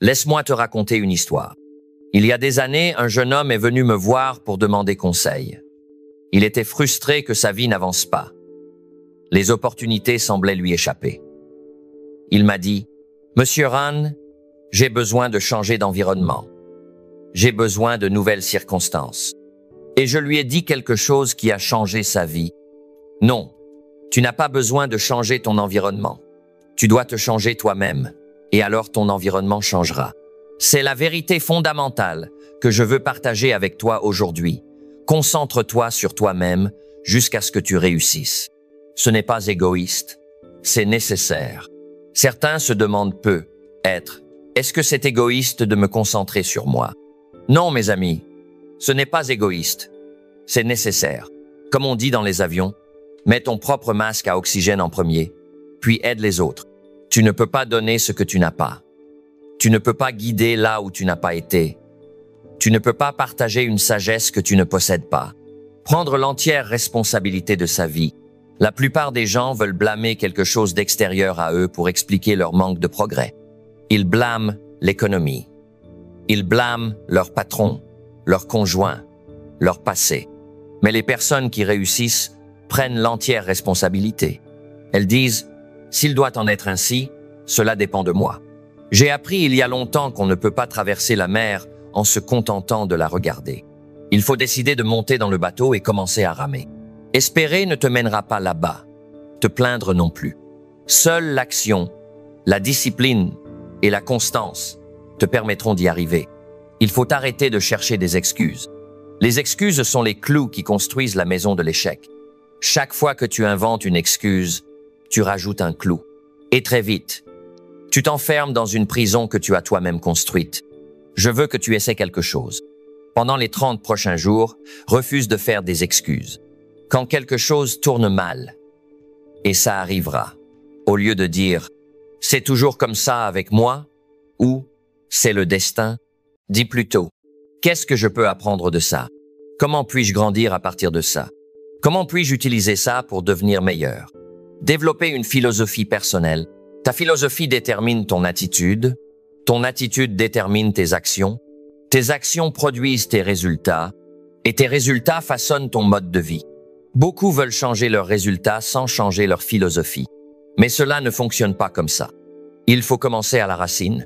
Laisse-moi te raconter une histoire. Il y a des années, un jeune homme est venu me voir pour demander conseil. Il était frustré que sa vie n'avance pas. Les opportunités semblaient lui échapper. Il m'a dit, « Monsieur Ran, j'ai besoin de changer d'environnement. J'ai besoin de nouvelles circonstances. » Et je lui ai dit quelque chose qui a changé sa vie. Non, tu n'as pas besoin de changer ton environnement. Tu dois te changer toi-même, et alors ton environnement changera. C'est la vérité fondamentale que je veux partager avec toi aujourd'hui. Concentre-toi sur toi-même jusqu'à ce que tu réussisses. Ce n'est pas égoïste, c'est nécessaire. Certains se demandent est-ce que c'est égoïste de me concentrer sur moi? Non, mes amis, ce n'est pas égoïste, c'est nécessaire. Comme on dit dans les avions, mets ton propre masque à oxygène en premier, puis aide les autres. Tu ne peux pas donner ce que tu n'as pas. Tu ne peux pas guider là où tu n'as pas été. Tu ne peux pas partager une sagesse que tu ne possèdes pas. Prendre l'entière responsabilité de sa vie. La plupart des gens veulent blâmer quelque chose d'extérieur à eux pour expliquer leur manque de progrès. Ils blâment l'économie. Ils blâment leur patron, leur conjoint, leur passé. Mais les personnes qui réussissent prennent l'entière responsabilité. Elles disent « S'il doit en être ainsi, cela dépend de moi ». J'ai appris il y a longtemps qu'on ne peut pas traverser la mer en se contentant de la regarder. Il faut décider de monter dans le bateau et commencer à ramer. Espérer ne te mènera pas là-bas. Te plaindre non plus. Seule l'action, la discipline et la constance te permettront d'y arriver. Il faut arrêter de chercher des excuses. Les excuses sont les clous qui construisent la maison de l'échec. Chaque fois que tu inventes une excuse, tu rajoutes un clou. Et très vite, tu t'enfermes dans une prison que tu as toi-même construite. Je veux que tu essaies quelque chose. Pendant les 30 prochains jours, refuse de faire des excuses. Quand quelque chose tourne mal, et ça arrivera, au lieu de dire « c'est toujours comme ça avec moi » ou « c'est le destin », dis plutôt « qu'est-ce que je peux apprendre de ça? Comment puis-je grandir à partir de ça? Comment puis-je utiliser ça pour devenir meilleur ?» Développer une philosophie personnelle. Ta philosophie détermine ton attitude détermine tes actions produisent tes résultats, et tes résultats façonnent ton mode de vie. Beaucoup veulent changer leurs résultats sans changer leur philosophie. Mais cela ne fonctionne pas comme ça. Il faut commencer à la racine.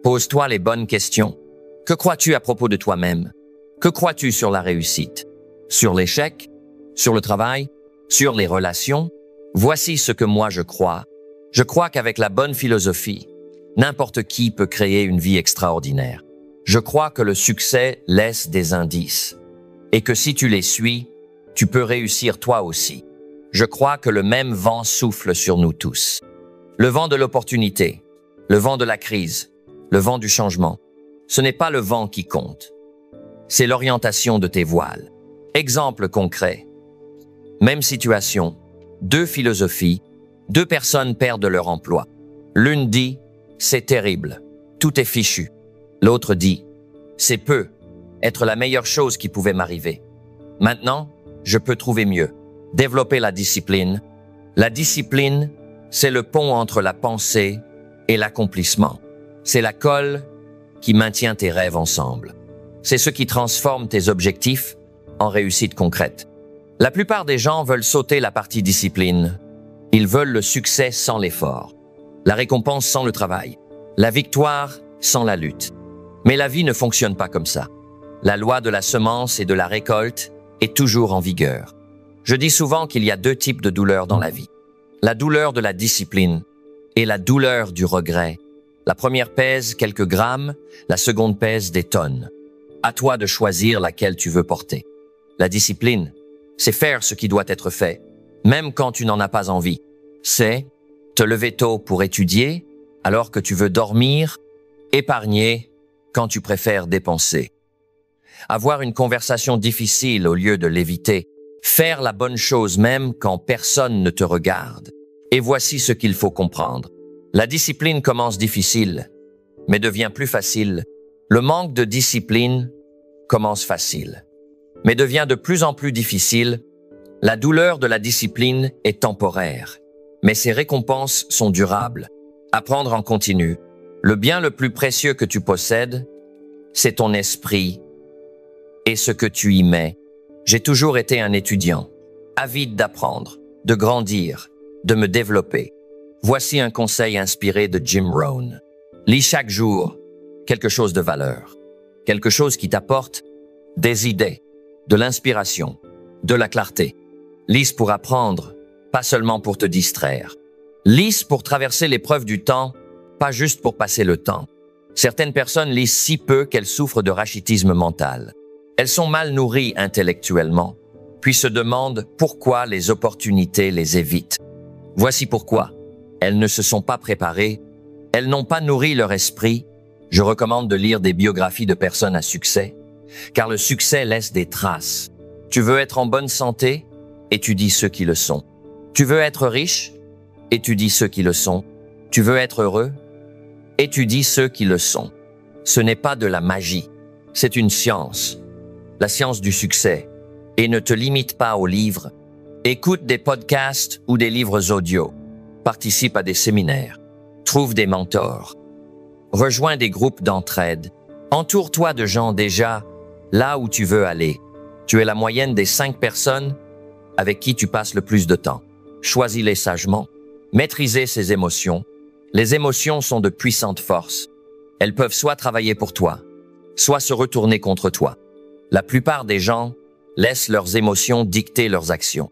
Pose-toi les bonnes questions. Que crois-tu à propos de toi-même? Que crois-tu sur la réussite? Sur l'échec? Sur le travail? Sur les relations? Voici ce que moi je crois. Je crois qu'avec la bonne philosophie, n'importe qui peut créer une vie extraordinaire. Je crois que le succès laisse des indices et que si tu les suis, tu peux réussir toi aussi. Je crois que le même vent souffle sur nous tous. Le vent de l'opportunité, le vent de la crise, le vent du changement. Ce n'est pas le vent qui compte. C'est l'orientation de tes voiles. Exemple concret. Même situation, deux philosophies, deux personnes perdent leur emploi. L'une dit « c'est terrible, tout est fichu ». L'autre dit « c'est peu, être la meilleure chose qui pouvait m'arriver. Maintenant, je peux trouver mieux. Développer la discipline. La discipline, c'est le pont entre la pensée et l'accomplissement. C'est la colle qui maintient tes rêves ensemble. C'est ce qui transforme tes objectifs en réussite concrète. La plupart des gens veulent sauter la partie discipline. Ils veulent le succès sans l'effort, la récompense sans le travail, la victoire sans la lutte. Mais la vie ne fonctionne pas comme ça. La loi de la semence et de la récolte est toujours en vigueur. Je dis souvent qu'il y a deux types de douleurs dans la vie. La douleur de la discipline et la douleur du regret. La première pèse quelques grammes, la seconde pèse des tonnes. À toi de choisir laquelle tu veux porter. La discipline, c'est faire ce qui doit être fait, même quand tu n'en as pas envie. C'est te lever tôt pour étudier, alors que tu veux dormir, épargner quand tu préfères dépenser. Avoir une conversation difficile au lieu de l'éviter. Faire la bonne chose même quand personne ne te regarde. Et voici ce qu'il faut comprendre. La discipline commence difficile, mais devient plus facile. Le manque de discipline commence facile, mais devient de plus en plus difficile. La douleur de la discipline est temporaire, mais ses récompenses sont durables. Apprendre en continu. Le bien le plus précieux que tu possèdes, c'est ton esprit et ce que tu y mets. J'ai toujours été un étudiant, avide d'apprendre, de grandir, de me développer. Voici un conseil inspiré de Jim Rohn. Lis chaque jour quelque chose de valeur, quelque chose qui t'apporte des idées, de l'inspiration, de la clarté. Lis pour apprendre, pas seulement pour te distraire. Lis pour traverser l'épreuve du temps, pas juste pour passer le temps. Certaines personnes lisent si peu qu'elles souffrent de rachitisme mental. Elles sont mal nourries intellectuellement, puis se demandent pourquoi les opportunités les évitent. Voici pourquoi. Elles ne se sont pas préparées, elles n'ont pas nourri leur esprit. Je recommande de lire des biographies de personnes à succès, car le succès laisse des traces. Tu veux être en bonne santé? Étudie ceux qui le sont. Tu veux être riche? Étudie ceux qui le sont. Tu veux être heureux? Étudie ceux qui le sont. Ce n'est pas de la magie, c'est une science. La science du succès. Et ne te limite pas aux livres. Écoute des podcasts ou des livres audio. Participe à des séminaires. Trouve des mentors. Rejoins des groupes d'entraide. Entoure-toi de gens déjà là où tu veux aller. Tu es la moyenne des 5 personnes avec qui tu passes le plus de temps. Choisis-les sagement. Maîtriser ses émotions. Les émotions sont de puissantes forces. Elles peuvent soit travailler pour toi, soit se retourner contre toi. La plupart des gens laissent leurs émotions dicter leurs actions.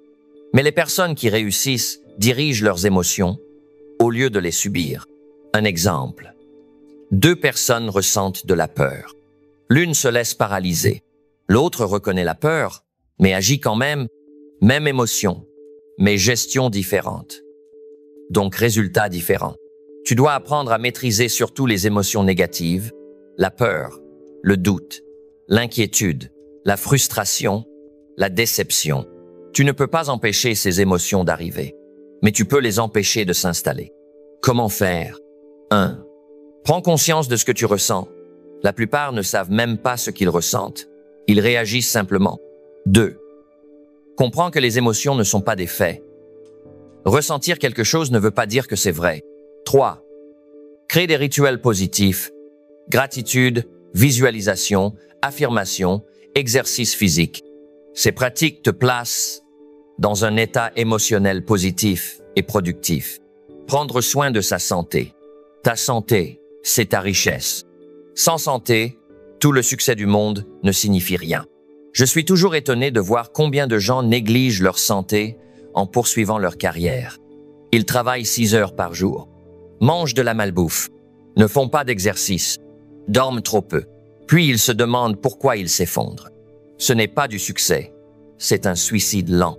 Mais les personnes qui réussissent dirigent leurs émotions au lieu de les subir. Un exemple. 2 personnes ressentent de la peur. L'une se laisse paralyser. L'autre reconnaît la peur, mais agit quand même. Même émotion, mais gestion différente. Donc résultat différent. Tu dois apprendre à maîtriser surtout les émotions négatives, la peur, le doute, l'inquiétude, la frustration, la déception. Tu ne peux pas empêcher ces émotions d'arriver, mais tu peux les empêcher de s'installer. Comment faire? 1. Prends conscience de ce que tu ressens. La plupart ne savent même pas ce qu'ils ressentent. Ils réagissent simplement. 2. Comprends que les émotions ne sont pas des faits. Ressentir quelque chose ne veut pas dire que c'est vrai. 3. Crée des rituels positifs. Gratitude, visualisation, affirmation, exercice physique. Ces pratiques te placent dans un état émotionnel positif et productif. Prendre soin de sa santé. Ta santé, c'est ta richesse. Sans santé, tout le succès du monde ne signifie rien. Je suis toujours étonné de voir combien de gens négligent leur santé en poursuivant leur carrière. Ils travaillent 6 heures par jour, mangent de la malbouffe, ne font pas d'exercice, dorment trop peu. Puis ils se demandent pourquoi ils s'effondrent. Ce n'est pas du succès, c'est un suicide lent.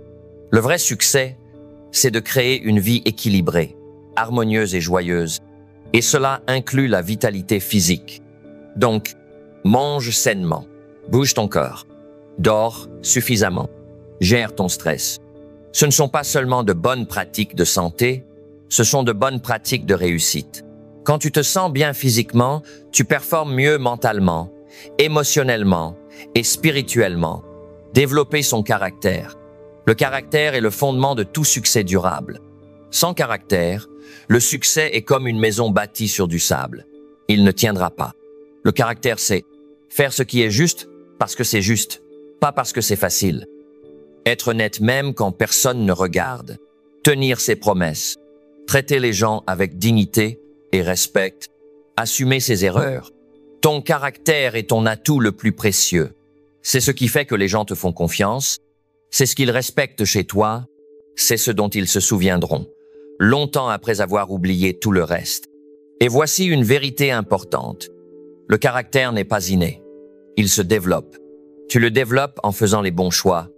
Le vrai succès, c'est de créer une vie équilibrée, harmonieuse et joyeuse, et cela inclut la vitalité physique. Donc, mange sainement, bouge ton corps, dors suffisamment, gère ton stress. Ce ne sont pas seulement de bonnes pratiques de santé, ce sont de bonnes pratiques de réussite. Quand tu te sens bien physiquement, tu performes mieux mentalement, émotionnellement et spirituellement. Développer son caractère. Le caractère est le fondement de tout succès durable. Sans caractère, le succès est comme une maison bâtie sur du sable. Il ne tiendra pas. Le caractère, c'est faire ce qui est juste parce que c'est juste, pas parce que c'est facile. Être honnête même quand personne ne regarde. Tenir ses promesses. Traiter les gens avec dignité et respect. Assumer ses erreurs. Ton caractère est ton atout le plus précieux. C'est ce qui fait que les gens te font confiance. C'est ce qu'ils respectent chez toi. C'est ce dont ils se souviendront, longtemps après avoir oublié tout le reste. Et voici une vérité importante. Le caractère n'est pas inné. Il se développe. Tu le développes en faisant les bons choix,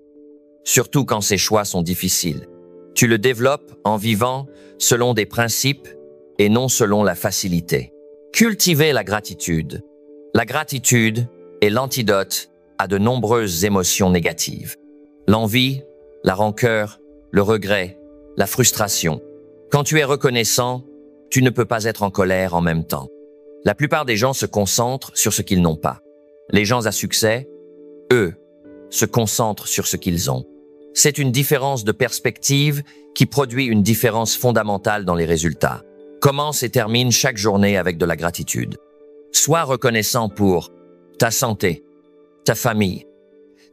surtout quand ces choix sont difficiles. Tu le développes en vivant selon des principes et non selon la facilité. Cultiver la gratitude. La gratitude est l'antidote à de nombreuses émotions négatives. L'envie, la rancœur, le regret, la frustration. Quand tu es reconnaissant, tu ne peux pas être en colère en même temps. La plupart des gens se concentrent sur ce qu'ils n'ont pas. Les gens à succès, eux, se concentrent sur ce qu'ils ont. C'est une différence de perspective qui produit une différence fondamentale dans les résultats. Commence et termine chaque journée avec de la gratitude. Sois reconnaissant pour ta santé, ta famille,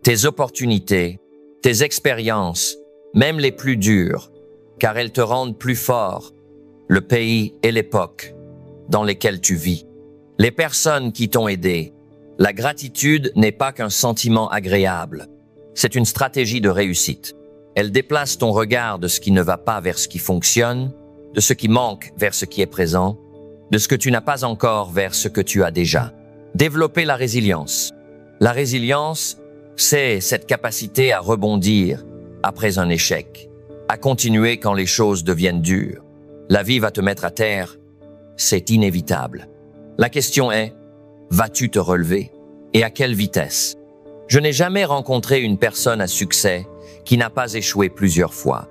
tes opportunités, tes expériences, même les plus dures, car elles te rendent plus fort, le pays et l'époque dans lesquelles tu vis, les personnes qui t'ont aidé. La gratitude n'est pas qu'un sentiment agréable, c'est une stratégie de réussite. Elle déplace ton regard de ce qui ne va pas vers ce qui fonctionne, de ce qui manque vers ce qui est présent, de ce que tu n'as pas encore vers ce que tu as déjà. Développer la résilience. La résilience, c'est cette capacité à rebondir après un échec, à continuer quand les choses deviennent dures. La vie va te mettre à terre, c'est inévitable. La question est, vas-tu te relever? Et à quelle vitesse? Je n'ai jamais rencontré une personne à succès qui n'a pas échoué plusieurs fois.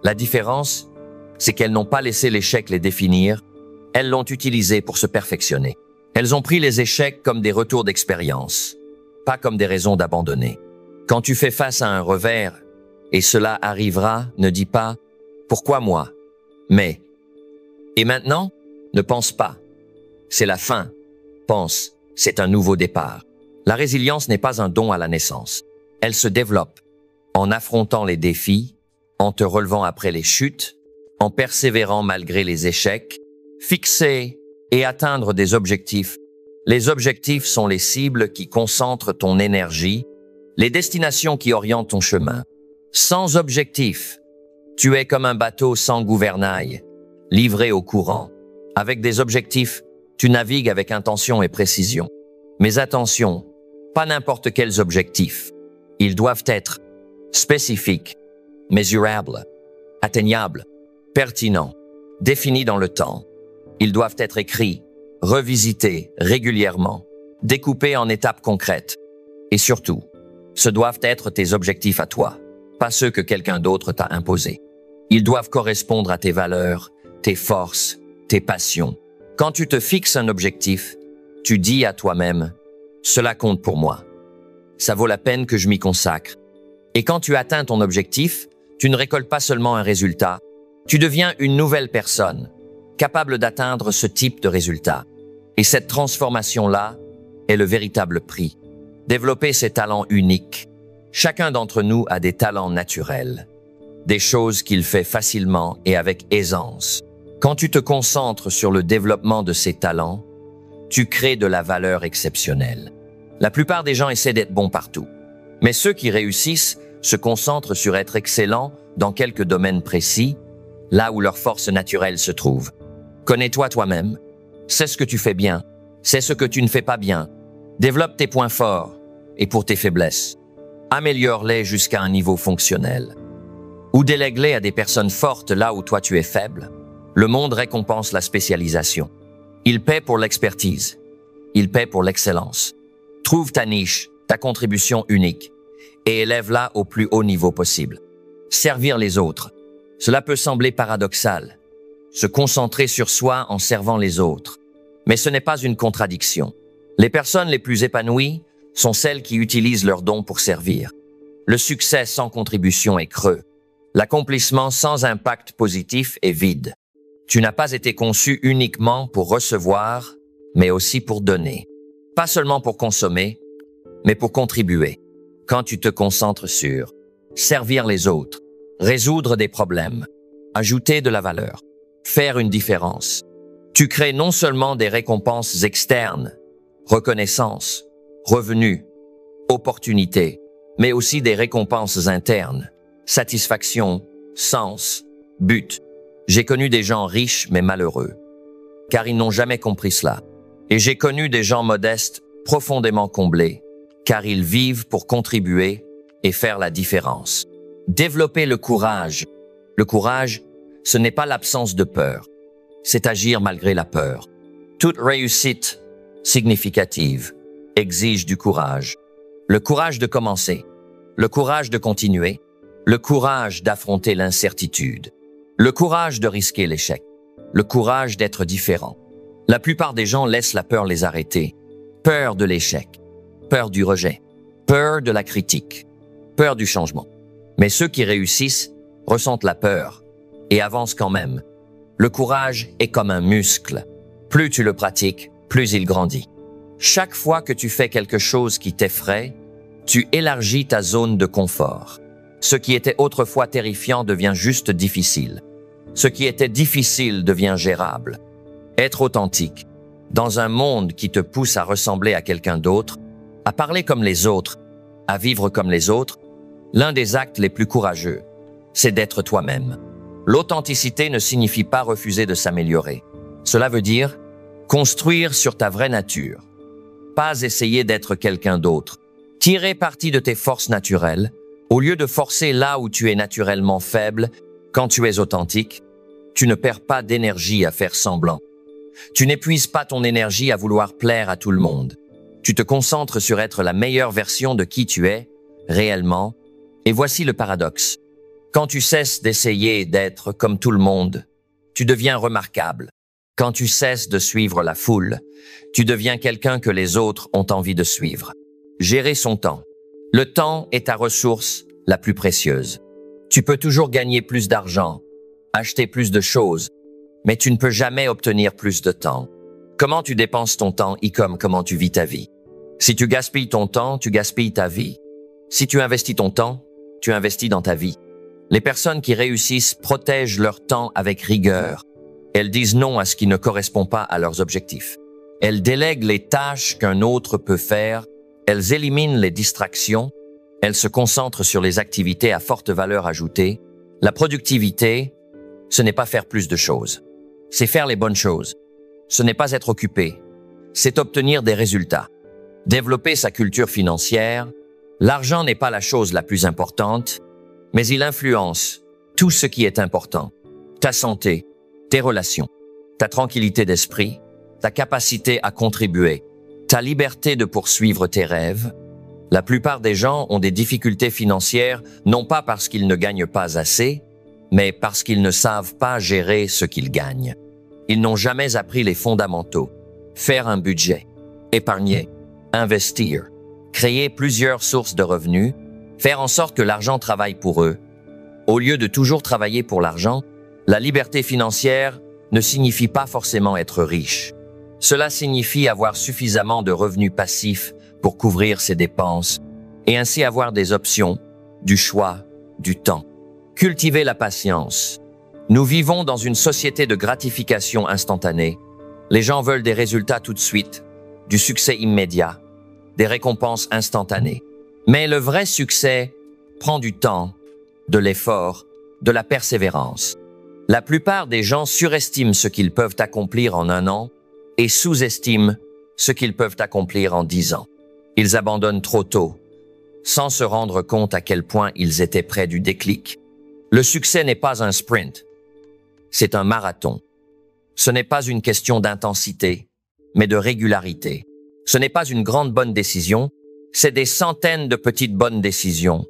La différence, c'est qu'elles n'ont pas laissé l'échec les définir, elles l'ont utilisé pour se perfectionner. Elles ont pris les échecs comme des retours d'expérience, pas comme des raisons d'abandonner. Quand tu fais face à un revers, et cela arrivera, ne dis pas « Pourquoi moi ?» mais « Et maintenant ?» Ne pense pas. C'est la fin. Pense, c'est un nouveau départ. La résilience n'est pas un don à la naissance. Elle se développe en affrontant les défis, en te relevant après les chutes, en persévérant malgré les échecs, fixer et atteindre des objectifs. Les objectifs sont les cibles qui concentrent ton énergie, les destinations qui orientent ton chemin. Sans objectif, tu es comme un bateau sans gouvernail, livré au courant. Avec des objectifs, tu navigues avec intention et précision. Mais attention, pas n'importe quels objectifs. Ils doivent être spécifiques, mesurables, atteignables, pertinents, définis dans le temps. Ils doivent être écrits, revisités régulièrement, découpés en étapes concrètes. Et surtout, ce doivent être tes objectifs à toi, pas ceux que quelqu'un d'autre t'a imposés. Ils doivent correspondre à tes valeurs, tes forces, tes passions. Quand tu te fixes un objectif, tu dis à toi-même « Cela compte pour moi. Ça vaut la peine que je m'y consacre. » Et quand tu atteins ton objectif, tu ne récoltes pas seulement un résultat, tu deviens une nouvelle personne, capable d'atteindre ce type de résultat. Et cette transformation-là est le véritable prix. Développer ces talents uniques. Chacun d'entre nous a des talents naturels, des choses qu'il fait facilement et avec aisance. Quand tu te concentres sur le développement de ces talents, tu crées de la valeur exceptionnelle. La plupart des gens essaient d'être bons partout. Mais ceux qui réussissent se concentrent sur être excellents dans quelques domaines précis, là où leur force naturelle se trouve. Connais-toi toi-même. Sais ce que tu fais bien. Sais ce que tu ne fais pas bien. Développe tes points forts et pour tes faiblesses. Améliore-les jusqu'à un niveau fonctionnel. Ou délègue-les à des personnes fortes là où toi tu es faible. Le monde récompense la spécialisation. Il paie pour l'expertise. Il paie pour l'excellence. Trouve ta niche, ta contribution unique, et élève-la au plus haut niveau possible. Servir les autres. Cela peut sembler paradoxal. Se concentrer sur soi en servant les autres. Mais ce n'est pas une contradiction. Les personnes les plus épanouies sont celles qui utilisent leurs dons pour servir. Le succès sans contribution est creux. L'accomplissement sans impact positif est vide. Tu n'as pas été conçu uniquement pour recevoir, mais aussi pour donner. Pas seulement pour consommer, mais pour contribuer. Quand tu te concentres sur servir les autres, résoudre des problèmes, ajouter de la valeur, faire une différence, tu crées non seulement des récompenses externes, reconnaissance, revenus, opportunités, mais aussi des récompenses internes, satisfaction, sens, but. J'ai connu des gens riches mais malheureux, car ils n'ont jamais compris cela. Et j'ai connu des gens modestes, profondément comblés, car ils vivent pour contribuer et faire la différence. Développer le courage. Le courage, ce n'est pas l'absence de peur, c'est agir malgré la peur. Toute réussite significative exige du courage. Le courage de commencer, le courage de continuer, le courage d'affronter l'incertitude, le courage de risquer l'échec, le courage d'être différent. La plupart des gens laissent la peur les arrêter. Peur de l'échec, peur du rejet, peur de la critique, peur du changement. Mais ceux qui réussissent ressentent la peur et avancent quand même. Le courage est comme un muscle. Plus tu le pratiques, plus il grandit. Chaque fois que tu fais quelque chose qui t'effraie, tu élargis ta zone de confort. Ce qui était autrefois terrifiant devient juste difficile. Ce qui était difficile devient gérable. Être authentique, dans un monde qui te pousse à ressembler à quelqu'un d'autre, à parler comme les autres, à vivre comme les autres, l'un des actes les plus courageux, c'est d'être toi-même. L'authenticité ne signifie pas refuser de s'améliorer. Cela veut dire construire sur ta vraie nature. Pas essayer d'être quelqu'un d'autre. Tirer parti de tes forces naturelles, au lieu de forcer là où tu es naturellement faible, quand tu es authentique, tu ne perds pas d'énergie à faire semblant. Tu n'épuises pas ton énergie à vouloir plaire à tout le monde. Tu te concentres sur être la meilleure version de qui tu es, réellement, et voici le paradoxe. Quand tu cesses d'essayer d'être comme tout le monde, tu deviens remarquable. Quand tu cesses de suivre la foule, tu deviens quelqu'un que les autres ont envie de suivre. Gérer son temps. Le temps est ta ressource la plus précieuse. Tu peux toujours gagner plus d'argent, acheter plus de choses, mais tu ne peux jamais obtenir plus de temps. Comment tu dépenses ton temps et comment tu vis ta vie. Si tu gaspilles ton temps, tu gaspilles ta vie. Si tu investis ton temps, tu investis dans ta vie. Les personnes qui réussissent protègent leur temps avec rigueur. Elles disent non à ce qui ne correspond pas à leurs objectifs. Elles délèguent les tâches qu'un autre peut faire. Elles éliminent les distractions. Elles se concentrent sur les activités à forte valeur ajoutée. La productivité, ce n'est pas faire plus de choses. C'est faire les bonnes choses. Ce n'est pas être occupé. C'est obtenir des résultats. Développer sa culture financière. L'argent n'est pas la chose la plus importante, mais il influence tout ce qui est important. Ta santé, tes relations, ta tranquillité d'esprit, ta capacité à contribuer, ta liberté de poursuivre tes rêves. La plupart des gens ont des difficultés financières, non pas parce qu'ils ne gagnent pas assez, mais parce qu'ils ne savent pas gérer ce qu'ils gagnent. Ils n'ont jamais appris les fondamentaux. Faire un budget, épargner, investir, créer plusieurs sources de revenus, faire en sorte que l'argent travaille pour eux. Au lieu de toujours travailler pour l'argent, la liberté financière ne signifie pas forcément être riche. Cela signifie avoir suffisamment de revenus passifs pour couvrir ses dépenses et ainsi avoir des options, du choix, du temps. Cultiver la patience. Nous vivons dans une société de gratification instantanée. Les gens veulent des résultats tout de suite, du succès immédiat, des récompenses instantanées. Mais le vrai succès prend du temps, de l'effort, de la persévérance. La plupart des gens surestiment ce qu'ils peuvent accomplir en 1 an et sous-estiment ce qu'ils peuvent accomplir en 10 ans. Ils abandonnent trop tôt, sans se rendre compte à quel point ils étaient près du déclic. Le succès n'est pas un sprint, c'est un marathon. Ce n'est pas une question d'intensité, mais de régularité. Ce n'est pas une grande bonne décision, c'est des centaines de petites bonnes décisions,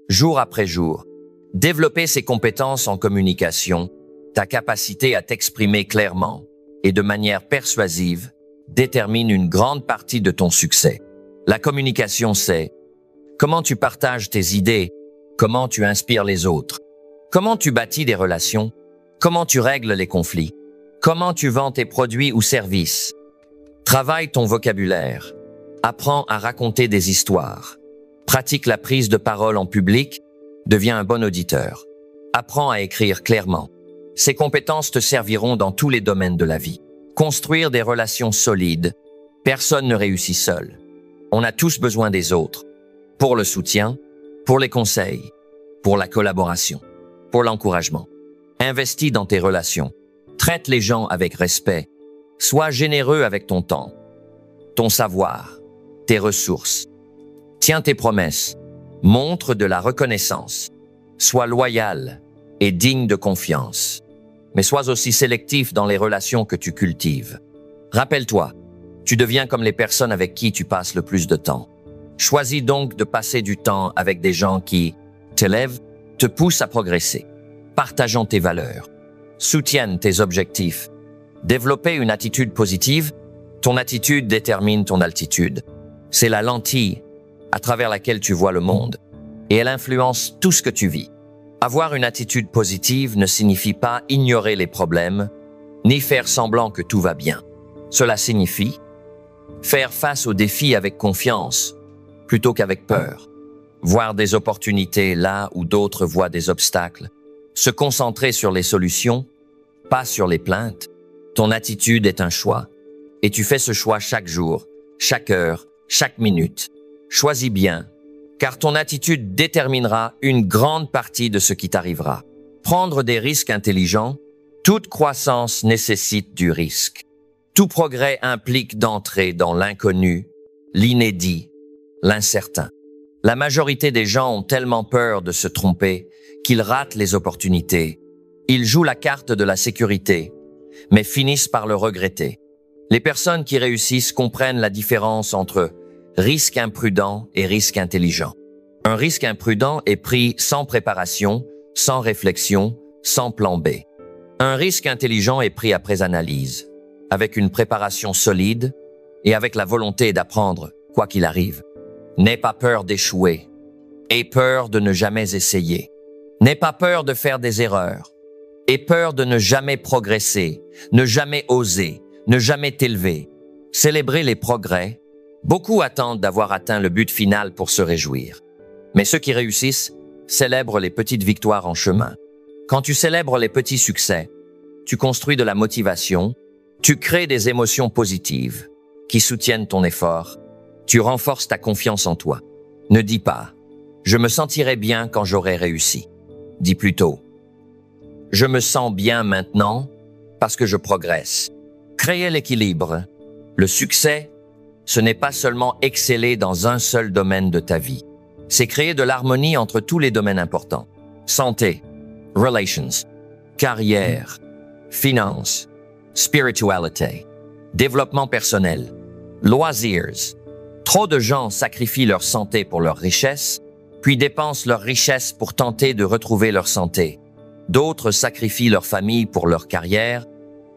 jour après jour. Développer ses compétences en communication, ta capacité à t'exprimer clairement et de manière persuasive, détermine une grande partie de ton succès. La communication, c'est comment tu partages tes idées, comment tu inspires les autres, comment tu bâtis des relations, comment tu règles les conflits, comment tu vends tes produits ou services. Travaille ton vocabulaire, apprends à raconter des histoires, pratique la prise de parole en public, deviens un bon auditeur, apprends à écrire clairement. Ces compétences te serviront dans tous les domaines de la vie. Construire des relations solides. Personne ne réussit seul. On a tous besoin des autres. Pour le soutien, pour les conseils, pour la collaboration, pour l'encouragement. Investis dans tes relations. Traite les gens avec respect. Sois généreux avec ton temps, ton savoir, tes ressources. Tiens tes promesses. Montre de la reconnaissance. Sois loyal et digne de confiance. Mais sois aussi sélectif dans les relations que tu cultives. Rappelle-toi, tu deviens comme les personnes avec qui tu passes le plus de temps. Choisis donc de passer du temps avec des gens qui t'élèvent, te poussent à progresser, partageant tes valeurs, soutiennent tes objectifs. Développer une attitude positive, ton attitude détermine ton altitude. C'est la lentille à travers laquelle tu vois le monde et elle influence tout ce que tu vis. Avoir une attitude positive ne signifie pas ignorer les problèmes, ni faire semblant que tout va bien. Cela signifie faire face aux défis avec confiance, plutôt qu'avec peur. Voir des opportunités là où d'autres voient des obstacles. Se concentrer sur les solutions, pas sur les plaintes. Ton attitude est un choix. Et tu fais ce choix chaque jour, chaque heure, chaque minute. Choisis bien, car ton attitude déterminera une grande partie de ce qui t'arrivera. Prendre des risques intelligents, toute croissance nécessite du risque. Tout progrès implique d'entrer dans l'inconnu, l'inédit, l'incertain. La majorité des gens ont tellement peur de se tromper qu'ils ratent les opportunités. Ils jouent la carte de la sécurité, mais finissent par le regretter. Les personnes qui réussissent comprennent la différence entre risque imprudent et risque intelligent. Un risque imprudent est pris sans préparation, sans réflexion, sans plan B. Un risque intelligent est pris après analyse, avec une préparation solide et avec la volonté d'apprendre, quoi qu'il arrive. N'aie pas peur d'échouer. Aie peur de ne jamais essayer. N'aie pas peur de faire des erreurs. Aie peur de ne jamais progresser, ne jamais oser, ne jamais t'élever. Célébrer les progrès. Beaucoup attendent d'avoir atteint le but final pour se réjouir. Mais ceux qui réussissent célèbrent les petites victoires en chemin. Quand tu célèbres les petits succès, tu construis de la motivation, tu crées des émotions positives qui soutiennent ton effort. Tu renforces ta confiance en toi. Ne dis pas « Je me sentirai bien quand j'aurai réussi ». Dis plutôt « Je me sens bien maintenant parce que je progresse ». Créer l'équilibre. Le succès, ce n'est pas seulement exceller dans un seul domaine de ta vie. C'est créer de l'harmonie entre tous les domaines importants. Santé, relations, carrière, finances, spiritualité, développement personnel, loisirs. Trop de gens sacrifient leur santé pour leur richesse, puis dépensent leur richesse pour tenter de retrouver leur santé. D'autres sacrifient leur famille pour leur carrière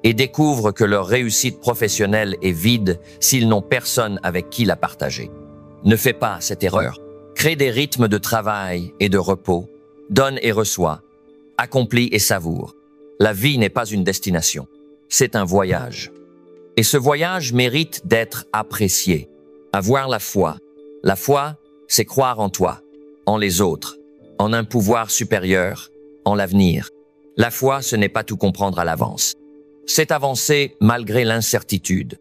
et découvrent que leur réussite professionnelle est vide s'ils n'ont personne avec qui la partager. Ne fais pas cette erreur. Crée des rythmes de travail et de repos, donne et reçois, accomplis et savoure. La vie n'est pas une destination, c'est un voyage. Et ce voyage mérite d'être apprécié. Avoir la foi. La foi, c'est croire en toi, en les autres, en un pouvoir supérieur, en l'avenir. La foi, ce n'est pas tout comprendre à l'avance. C'est avancer malgré l'incertitude.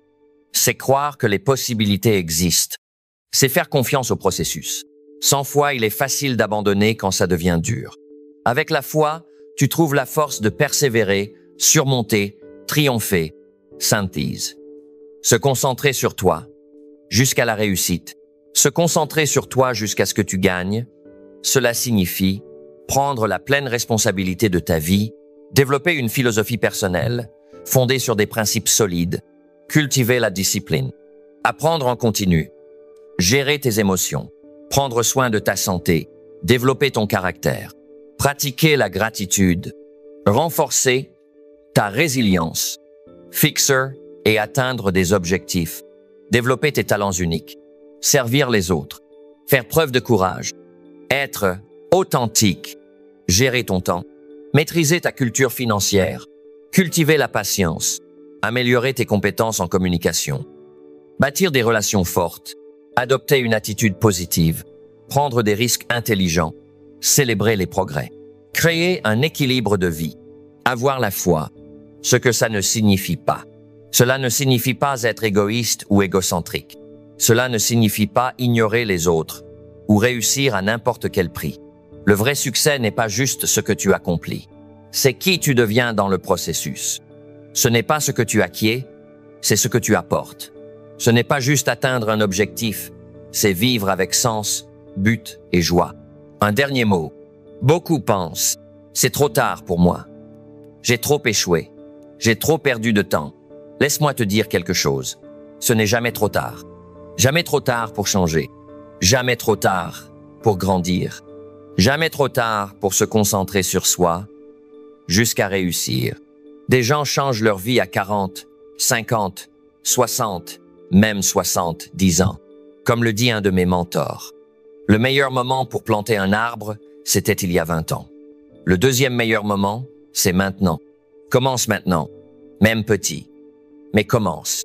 C'est croire que les possibilités existent. C'est faire confiance au processus. Sans foi, il est facile d'abandonner quand ça devient dur. Avec la foi, tu trouves la force de persévérer, surmonter, triompher, synthétise. Se concentrer sur toi, jusqu'à la réussite. Se concentrer sur toi jusqu'à ce que tu gagnes, cela signifie prendre la pleine responsabilité de ta vie, développer une philosophie personnelle, fondée sur des principes solides, cultiver la discipline, apprendre en continu, gérer tes émotions, prendre soin de ta santé, développer ton caractère, pratiquer la gratitude, renforcer ta résilience, fixer et atteindre des objectifs, développer tes talents uniques, servir les autres, faire preuve de courage, être authentique, gérer ton temps, maîtriser ta culture financière, cultiver la patience, améliorer tes compétences en communication, bâtir des relations fortes, adopter une attitude positive, prendre des risques intelligents, célébrer les progrès, créer un équilibre de vie, avoir la foi, ce que ça ne signifie pas. Cela ne signifie pas être égoïste ou égocentrique. Cela ne signifie pas ignorer les autres ou réussir à n'importe quel prix. Le vrai succès n'est pas juste ce que tu accomplis. C'est qui tu deviens dans le processus. Ce n'est pas ce que tu acquiers, c'est ce que tu apportes. Ce n'est pas juste atteindre un objectif, c'est vivre avec sens, but et joie. Un dernier mot. Beaucoup pensent, c'est trop tard pour moi. J'ai trop échoué. J'ai trop perdu de temps. Laisse-moi te dire quelque chose. Ce n'est jamais trop tard. Jamais trop tard pour changer. Jamais trop tard pour grandir. Jamais trop tard pour se concentrer sur soi, jusqu'à réussir. Des gens changent leur vie à 40, 50, 60, même 70 ans. Comme le dit un de mes mentors. Le meilleur moment pour planter un arbre, c'était il y a 20 ans. Le deuxième meilleur moment, c'est maintenant. Commence maintenant, même petit. Mais commence.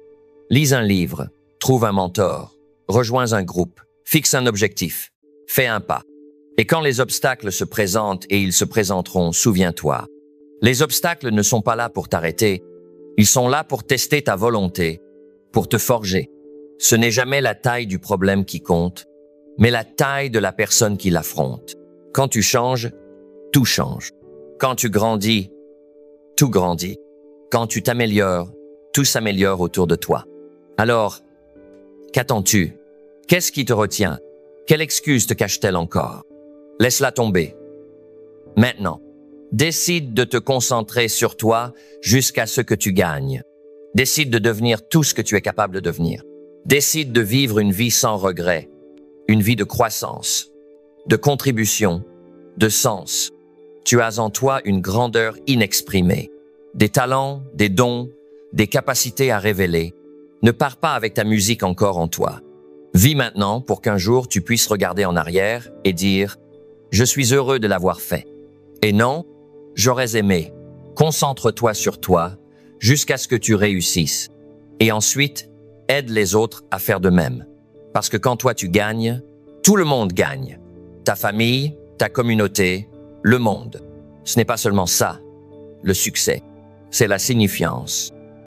Lis un livre, trouve un mentor, rejoins un groupe, fixe un objectif, fais un pas. Et quand les obstacles se présentent et ils se présenteront, souviens-toi. Les obstacles ne sont pas là pour t'arrêter, ils sont là pour tester ta volonté, pour te forger. Ce n'est jamais la taille du problème qui compte, mais la taille de la personne qui l'affronte. Quand tu changes, tout change. Quand tu grandis, tout grandit. Quand tu t'améliores, tout s'améliore autour de toi. Alors, qu'attends-tu? Qu'est-ce qui te retient? Quelle excuse te cache-t-elle encore? Laisse-la tomber. Maintenant, décide de te concentrer sur toi jusqu'à ce que tu gagnes. Décide de devenir tout ce que tu es capable de devenir. Décide de vivre une vie sans regret, une vie de croissance, de contribution, de sens. Tu as en toi une grandeur inexprimée, des talents, des dons, des capacités à révéler. Ne pars pas avec ta musique encore en toi. Vis maintenant pour qu'un jour tu puisses regarder en arrière et dire « Je suis heureux de l'avoir fait ». Et non, j'aurais aimé. Concentre-toi sur toi jusqu'à ce que tu réussisses. Et ensuite, aide les autres à faire de même. Parce que quand toi tu gagnes, tout le monde gagne. Ta famille, ta communauté, le monde. Ce n'est pas seulement ça, le succès. C'est la signifiance.